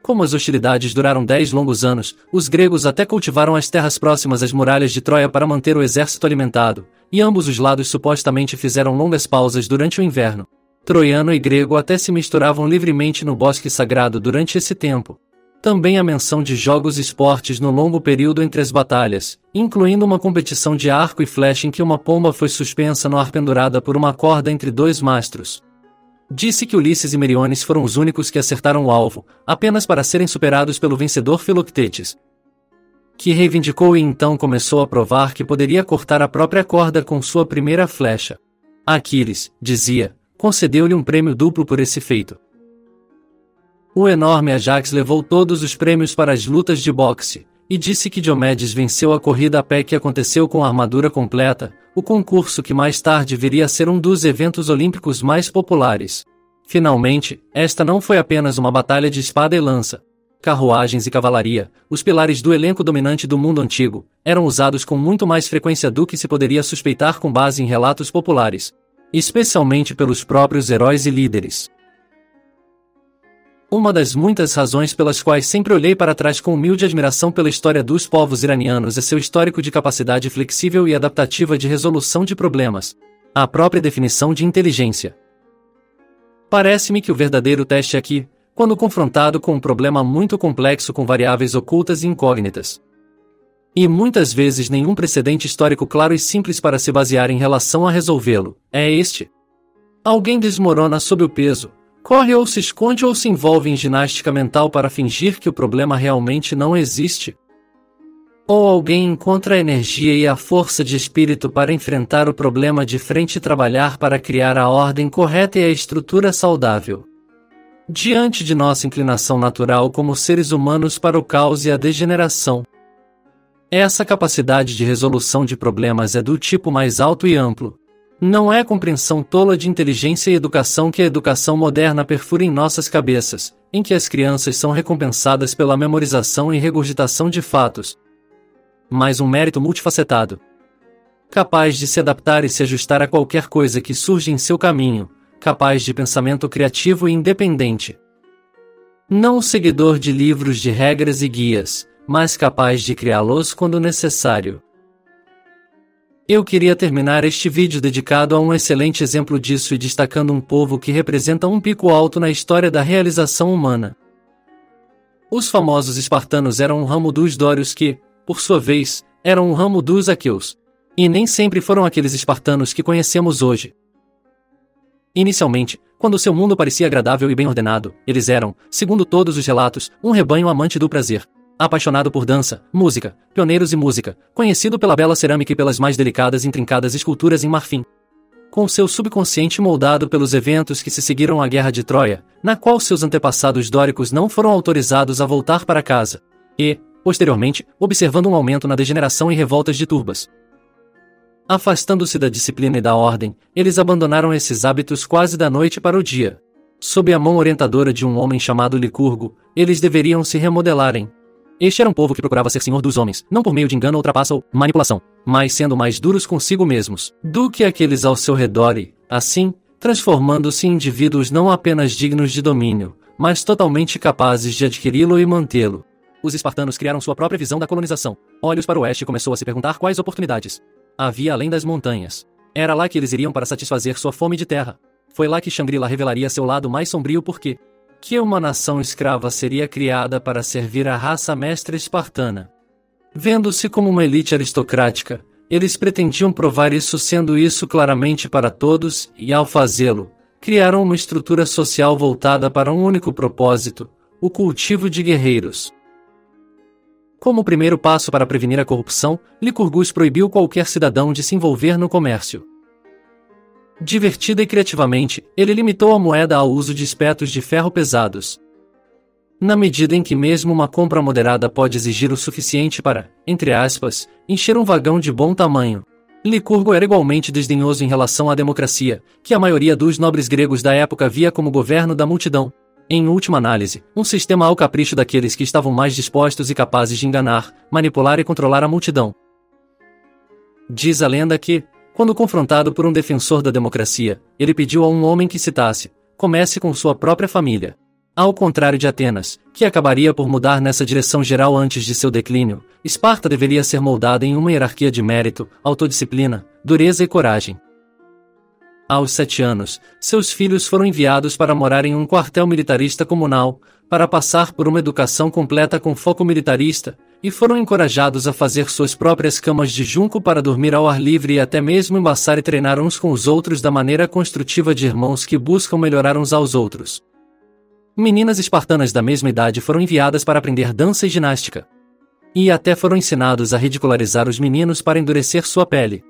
Como as hostilidades duraram 10 longos anos, os gregos até cultivaram as terras próximas às muralhas de Troia para manter o exército alimentado, e ambos os lados supostamente fizeram longas pausas durante o inverno. Troiano e grego até se misturavam livremente no bosque sagrado durante esse tempo. Também a menção de jogos e esportes no longo período entre as batalhas, incluindo uma competição de arco e flecha em que uma pomba foi suspensa no ar pendurada por uma corda entre dois mastros. Disse que Ulisses e Meriones foram os únicos que acertaram o alvo, apenas para serem superados pelo vencedor Filoctetes, que reivindicou e então começou a provar que poderia cortar a própria corda com sua primeira flecha. Aquiles, dizia, concedeu-lhe um prêmio duplo por esse feito. O enorme Ajax levou todos os prêmios para as lutas de boxe, e disse que Diomedes venceu a corrida a pé que aconteceu com a armadura completa, o concurso que mais tarde viria a ser um dos eventos olímpicos mais populares. Finalmente, esta não foi apenas uma batalha de espada e lança. Carruagens e cavalaria, os pilares do elenco dominante do mundo antigo, eram usados com muito mais frequência do que se poderia suspeitar com base em relatos populares, especialmente pelos próprios heróis e líderes. Uma das muitas razões pelas quais sempre olhei para trás com humilde admiração pela história dos povos iranianos é seu histórico de capacidade flexível e adaptativa de resolução de problemas, a própria definição de inteligência. Parece-me que o verdadeiro teste aqui, quando confrontado com um problema muito complexo com variáveis ocultas e incógnitas, e muitas vezes nenhum precedente histórico claro e simples para se basear em relação a resolvê-lo, é este. Alguém desmorona sob o peso, corre ou se esconde ou se envolve em ginástica mental para fingir que o problema realmente não existe. Ou alguém encontra a energia e a força de espírito para enfrentar o problema de frente e trabalhar para criar a ordem correta e a estrutura saudável. Diante de nossa inclinação natural como seres humanos para o caos e a degeneração, essa capacidade de resolução de problemas é do tipo mais alto e amplo. Não é compreensão tola de inteligência e educação que a educação moderna perfura em nossas cabeças, em que as crianças são recompensadas pela memorização e regurgitação de fatos, mas um mérito multifacetado, capaz de se adaptar e se ajustar a qualquer coisa que surge em seu caminho, capaz de pensamento criativo e independente. Não o seguidor de livros de regras e guias, mas capaz de criá-los quando necessário. Eu queria terminar este vídeo dedicado a um excelente exemplo disso e destacando um povo que representa um pico alto na história da realização humana. Os famosos espartanos eram um ramo dos dórios que, por sua vez, eram um ramo dos aqueus. E nem sempre foram aqueles espartanos que conhecemos hoje. Inicialmente, quando seu mundo parecia agradável e bem ordenado, eles eram, segundo todos os relatos, um rebanho amante do prazer, apaixonado por dança, música, pioneiros e música, conhecido pela bela cerâmica e pelas mais delicadas e intrincadas esculturas em marfim. Com seu subconsciente moldado pelos eventos que se seguiram à Guerra de Troia, na qual seus antepassados dóricos não foram autorizados a voltar para casa, e, posteriormente, observando um aumento na degeneração e revoltas de turbas. Afastando-se da disciplina e da ordem, eles abandonaram esses hábitos quase da noite para o dia. Sob a mão orientadora de um homem chamado Licurgo, eles deveriam se remodelarem. Este era um povo que procurava ser senhor dos homens, não por meio de engano ou trapaça ou manipulação, mas sendo mais duros consigo mesmos do que aqueles ao seu redor e, assim, transformando-se em indivíduos não apenas dignos de domínio, mas totalmente capazes de adquiri-lo e mantê-lo. Os espartanos criaram sua própria visão da colonização. Olhos para o oeste e começou a se perguntar quais oportunidades havia além das montanhas. Era lá que eles iriam para satisfazer sua fome de terra. Foi lá que Shangri-La revelaria seu lado mais sombrio porque que uma nação escrava seria criada para servir a raça mestra espartana. Vendo-se como uma elite aristocrática, eles pretendiam provar isso sendo isso claramente para todos e, ao fazê-lo, criaram uma estrutura social voltada para um único propósito, o cultivo de guerreiros. Como primeiro passo para prevenir a corrupção, Licurgus proibiu qualquer cidadão de se envolver no comércio. Divertida e criativamente, ele limitou a moeda ao uso de espetos de ferro pesados. Na medida em que mesmo uma compra moderada pode exigir o suficiente para, entre aspas, encher um vagão de bom tamanho, Licurgo era igualmente desdenhoso em relação à democracia, que a maioria dos nobres gregos da época via como governo da multidão. Em última análise, um sistema ao capricho daqueles que estavam mais dispostos e capazes de enganar, manipular e controlar a multidão. Diz a lenda que, quando confrontado por um defensor da democracia, ele pediu a um homem que citasse: comece com sua própria família. Ao contrário de Atenas, que acabaria por mudar nessa direção geral antes de seu declínio, Esparta deveria ser moldada em uma hierarquia de mérito, autodisciplina, dureza e coragem. Aos 7 anos, seus filhos foram enviados para morar em um quartel militarista comunal, para passar por uma educação completa com foco militarista, e foram encorajados a fazer suas próprias camas de junco para dormir ao ar livre e até mesmo embaçar e treinar uns com os outros da maneira construtiva de irmãos que buscam melhorar uns aos outros. Meninas espartanas da mesma idade foram enviadas para aprender dança e ginástica. E até foram ensinados a ridicularizar os meninos para endurecer sua pele.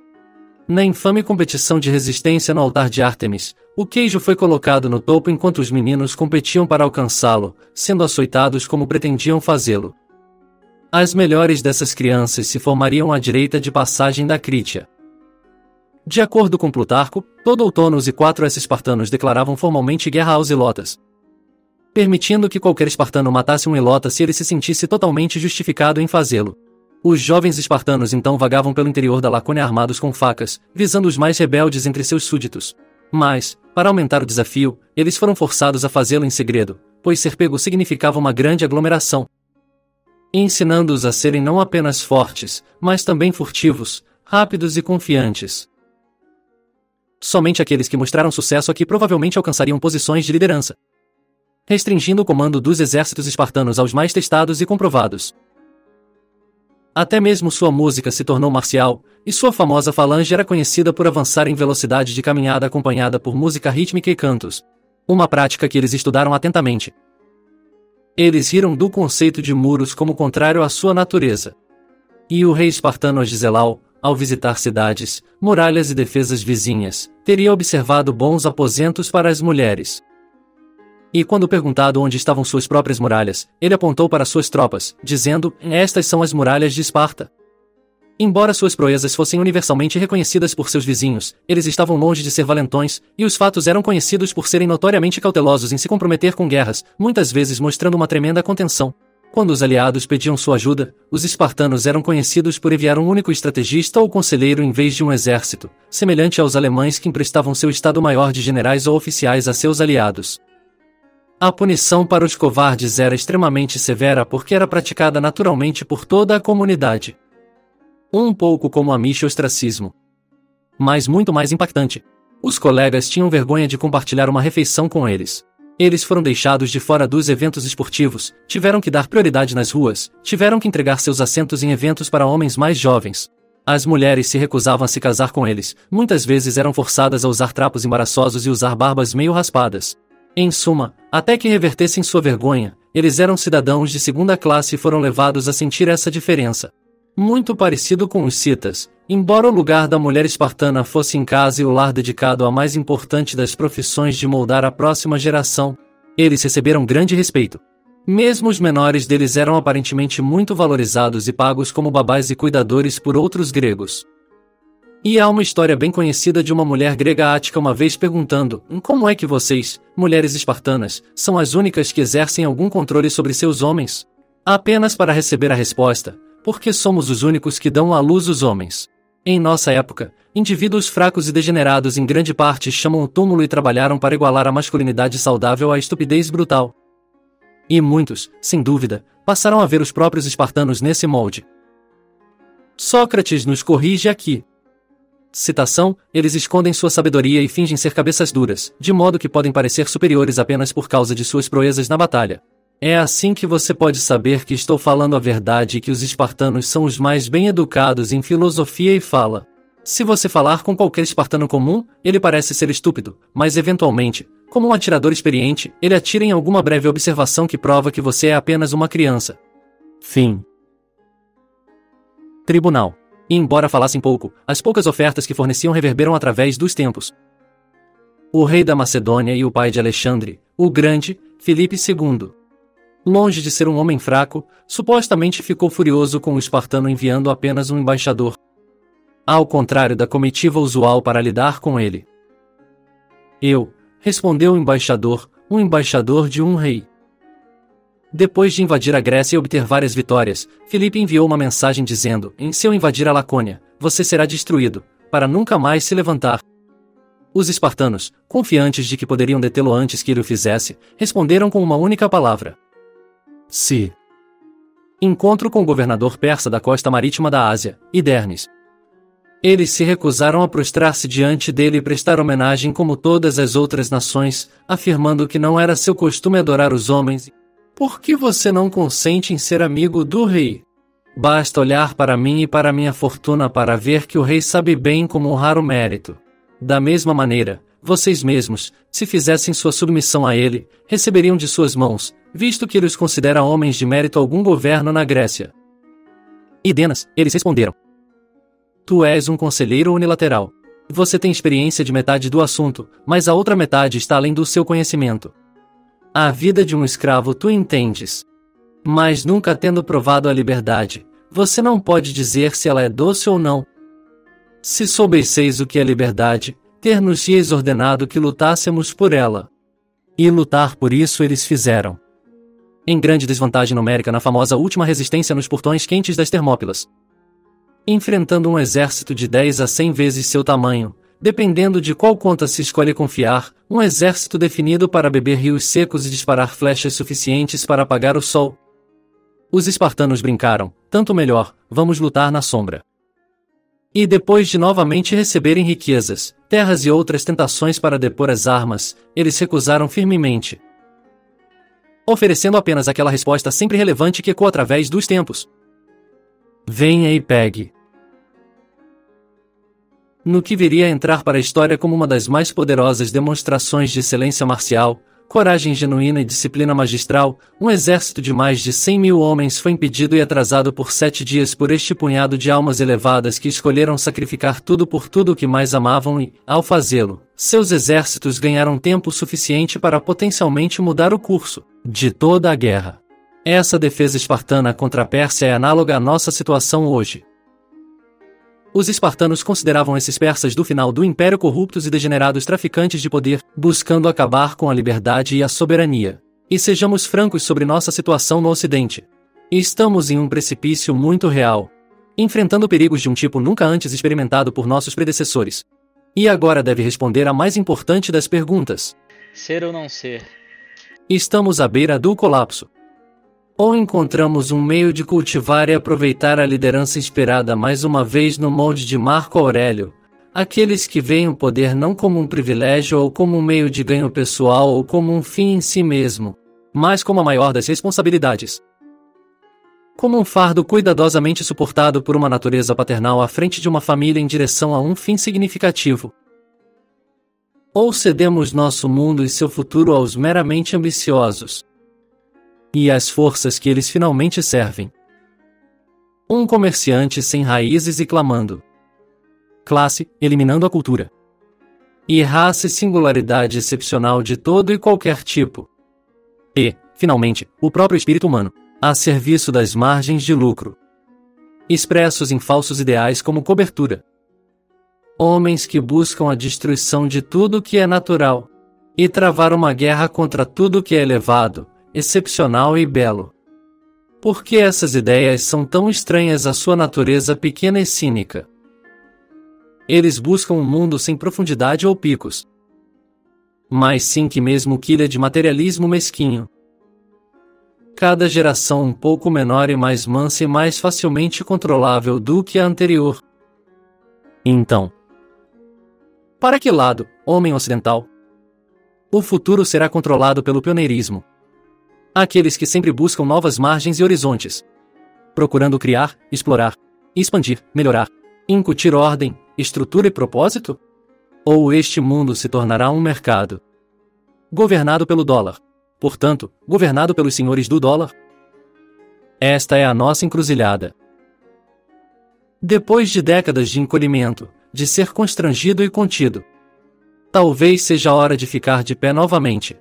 Na infame competição de resistência no altar de Ártemis, o queijo foi colocado no topo enquanto os meninos competiam para alcançá-lo, sendo açoitados como pretendiam fazê-lo. As melhores dessas crianças se formariam à direita de passagem da Crítia. De acordo com Plutarco, todo outono os 4 espartanos declaravam formalmente guerra aos ilotas, permitindo que qualquer espartano matasse um ilota se ele se sentisse totalmente justificado em fazê-lo. Os jovens espartanos então vagavam pelo interior da Lacônia armados com facas, visando os mais rebeldes entre seus súditos. Mas, para aumentar o desafio, eles foram forçados a fazê-lo em segredo, pois ser pego significava uma grande aglomeração, ensinando-os a serem não apenas fortes, mas também furtivos, rápidos e confiantes. Somente aqueles que mostraram sucesso aqui provavelmente alcançariam posições de liderança, restringindo o comando dos exércitos espartanos aos mais testados e comprovados. Até mesmo sua música se tornou marcial, e sua famosa falange era conhecida por avançar em velocidade de caminhada acompanhada por música rítmica e cantos. Uma prática que eles estudaram atentamente. Eles riram do conceito de muros como contrário à sua natureza. E o rei espartano Agiselau, ao visitar cidades, muralhas e defesas vizinhas, teria observado bons aposentos para as mulheres. E quando perguntado onde estavam suas próprias muralhas, ele apontou para suas tropas, dizendo: "Estas são as muralhas de Esparta." Embora suas proezas fossem universalmente reconhecidas por seus vizinhos, eles estavam longe de ser valentões, e os fatos eram conhecidos por serem notoriamente cautelosos em se comprometer com guerras, muitas vezes mostrando uma tremenda contenção. Quando os aliados pediam sua ajuda, os espartanos eram conhecidos por enviar um único estrategista ou conselheiro em vez de um exército, semelhante aos alemães que emprestavam seu estado-maior de generais ou oficiais a seus aliados. A punição para os covardes era extremamente severa porque era praticada naturalmente por toda a comunidade. Um pouco como amish ostracismo. Mas muito mais impactante. Os colegas tinham vergonha de compartilhar uma refeição com eles. Eles foram deixados de fora dos eventos esportivos, tiveram que dar prioridade nas ruas, tiveram que entregar seus assentos em eventos para homens mais jovens. As mulheres se recusavam a se casar com eles, muitas vezes eram forçadas a usar trapos embaraçosos e usar barbas meio raspadas. Em suma, até que revertessem sua vergonha, eles eram cidadãos de segunda classe e foram levados a sentir essa diferença. Muito parecido com os citas, embora o lugar da mulher espartana fosse em casa e o lar dedicado à mais importante das profissões de moldar a próxima geração, eles receberam grande respeito. Mesmo os menores deles eram aparentemente muito valorizados e pagos como babás e cuidadores por outros gregos. E há uma história bem conhecida de uma mulher grega ática uma vez perguntando: "Como é que vocês, mulheres espartanas, são as únicas que exercem algum controle sobre seus homens?" Apenas para receber a resposta: "Porque somos os únicos que dão à luz os homens." Em nossa época, indivíduos fracos e degenerados em grande parte chamam o túmulo e trabalharam para igualar a masculinidade saudável à estupidez brutal. E muitos, sem dúvida, passaram a ver os próprios espartanos nesse molde. Sócrates nos corrige aqui. Citação: "Eles escondem sua sabedoria e fingem ser cabeças duras, de modo que podem parecer superiores apenas por causa de suas proezas na batalha. É assim que você pode saber que estou falando a verdade e que os espartanos são os mais bem educados em filosofia e fala. Se você falar com qualquer espartano comum, ele parece ser estúpido, mas eventualmente, como um atirador experiente, ele atira em alguma breve observação que prova que você é apenas uma criança." Fim. Tribunal. E embora falassem pouco, as poucas ofertas que forneciam reverberam através dos tempos. O rei da Macedônia e o pai de Alexandre, o Grande, Filipe II. Longe de ser um homem fraco, supostamente ficou furioso com o espartano enviando apenas um embaixador, ao contrário da comitiva usual para lidar com ele. "Eu", respondeu o embaixador, "um embaixador de um rei." Depois de invadir a Grécia e obter várias vitórias, Filipe enviou uma mensagem dizendo: "Se eu invadir a Lacônia, você será destruído, para nunca mais se levantar." Os espartanos, confiantes de que poderiam detê-lo antes que ele o fizesse, responderam com uma única palavra: "Se." Encontro com o governador persa da costa marítima da Ásia, Hidernes. Eles se recusaram a prostrar-se diante dele e prestar homenagem como todas as outras nações, afirmando que não era seu costume adorar os homens. Por que você não consente em ser amigo do rei? Basta olhar para mim e para minha fortuna para ver que o rei sabe bem como honrar o mérito. Da mesma maneira, vocês mesmos, se fizessem sua submissão a ele, receberiam de suas mãos, visto que ele os considera homens de mérito algum governo na Grécia. E Denas, eles responderam: Tu és um conselheiro unilateral. Você tem experiência de metade do assunto, mas a outra metade está além do seu conhecimento. A vida de um escravo tu entendes. Mas nunca tendo provado a liberdade, você não pode dizer se ela é doce ou não. Se soubesseis o que é liberdade, ter-nos-ieis ordenado que lutássemos por ela. E lutar por isso eles fizeram. Em grande desvantagem numérica na famosa última resistência nos portões quentes das Termópilas. Enfrentando um exército de 10 a 100 vezes seu tamanho, dependendo de qual conta se escolhe confiar, um exército definido para beber rios secos e disparar flechas suficientes para apagar o sol. Os espartanos brincaram, tanto melhor, vamos lutar na sombra. E depois de novamente receberem riquezas, terras e outras tentações para depor as armas, eles recusaram firmemente, oferecendo apenas aquela resposta sempre relevante que ecoa através dos tempos: venha e pegue. No que viria a entrar para a história como uma das mais poderosas demonstrações de excelência marcial, coragem genuína e disciplina magistral, um exército de mais de 100.000 homens foi impedido e atrasado por 7 dias por este punhado de almas elevadas que escolheram sacrificar tudo por tudo o que mais amavam e, ao fazê-lo, seus exércitos ganharam tempo suficiente para potencialmente mudar o curso de toda a guerra. Essa defesa espartana contra a Pérsia é análoga à nossa situação hoje. Os espartanos consideravam esses persas do final do império corruptos e degenerados traficantes de poder, buscando acabar com a liberdade e a soberania. E sejamos francos sobre nossa situação no Ocidente. Estamos em um precipício muito real, enfrentando perigos de um tipo nunca antes experimentado por nossos predecessores. E agora deve responder a mais importante das perguntas: ser ou não ser? Estamos à beira do colapso. Ou encontramos um meio de cultivar e aproveitar a liderança inspirada mais uma vez no molde de Marco Aurélio, aqueles que veem o poder não como um privilégio ou como um meio de ganho pessoal ou como um fim em si mesmo, mas como a maior das responsabilidades. Como um fardo cuidadosamente suportado por uma natureza paternal à frente de uma família em direção a um fim significativo. Ou cedemos nosso mundo e seu futuro aos meramente ambiciosos e às forças que eles finalmente servem. Um comerciante sem raízes e clamando classe, eliminando a cultura e raça e singularidade excepcional de todo e qualquer tipo. E, finalmente, o próprio espírito humano, a serviço das margens de lucro, expressos em falsos ideais como cobertura. Homens que buscam a destruição de tudo que é natural e travar uma guerra contra tudo que é elevado, excepcional e belo. Por que essas ideias são tão estranhas à sua natureza pequena e cínica? Eles buscam um mundo sem profundidade ou picos, mas sim que mesmo quilha de materialismo mesquinho. Cada geração um pouco menor e mais mansa e mais facilmente controlável do que a anterior. Então, para que lado, homem ocidental? O futuro será controlado pelo pioneirismo. Aqueles que sempre buscam novas margens e horizontes, procurando criar, explorar, expandir, melhorar, incutir ordem, estrutura e propósito? Ou este mundo se tornará um mercado governado pelo dólar, portanto, governado pelos senhores do dólar? Esta é a nossa encruzilhada. Depois de décadas de encolhimento, de ser constrangido e contido, talvez seja a hora de ficar de pé novamente,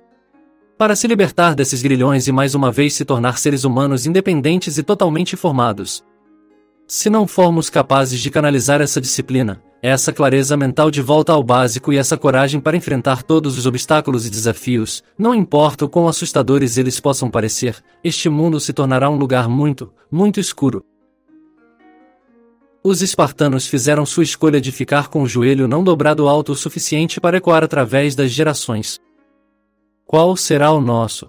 para se libertar desses grilhões e mais uma vez se tornar seres humanos independentes e totalmente formados. Se não formos capazes de canalizar essa disciplina, essa clareza mental de volta ao básico e essa coragem para enfrentar todos os obstáculos e desafios, não importa o quão assustadores eles possam parecer, este mundo se tornará um lugar muito, muito escuro. Os espartanos fizeram sua escolha de ficar com o joelho não dobrado alto o suficiente para ecoar através das gerações. Qual será o nosso?